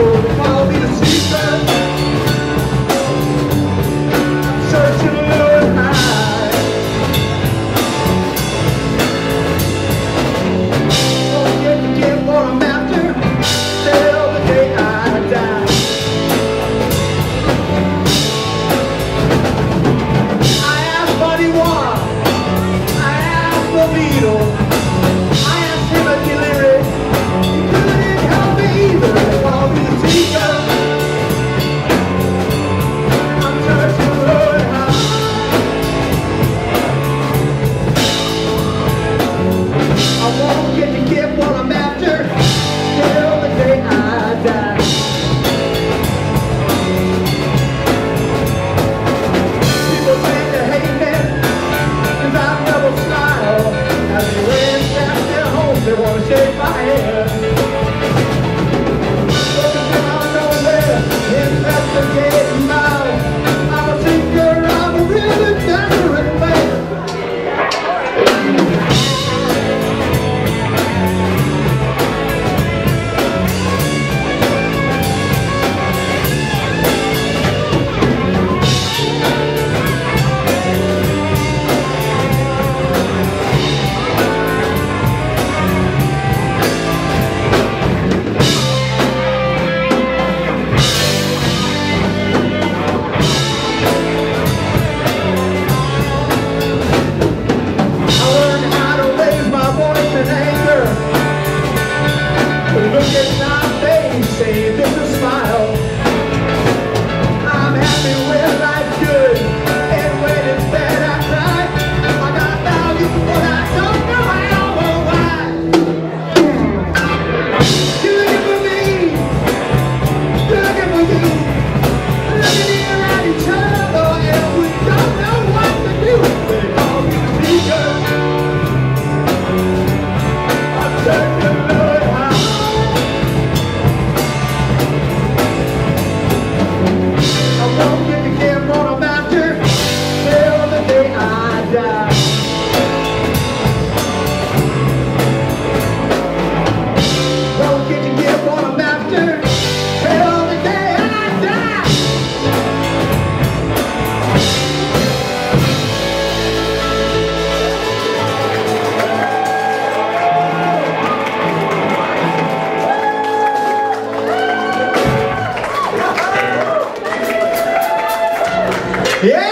evil, call me the seeker. I'm searching low and high. Won't get what I'm after till the day I die. I asked Buddy Warren, I asked the Beatles, I asked Timothy Leary. He couldn't help me either. They call me the seeker. I'm searching low and high. I won't get what I'm after till the day I die. People say they hate me 'cause I never smile. As they went past their homes, they wanna shake my hand. Looking down nowhere, investigating now. I'm a seeker, I'm a really desperate man. Look at my face, say this a smile. I'm happy when life's good, and when it's bad I cry. I got value, but I don't know how or why. You're looking for me, you're looking for me. Looking here at each other, and we don't know what to do. They call me the seeker. I'm searching low and high. I won't get what I'm after till the day I die. Won't get what I'm after till the day I die. Yeah!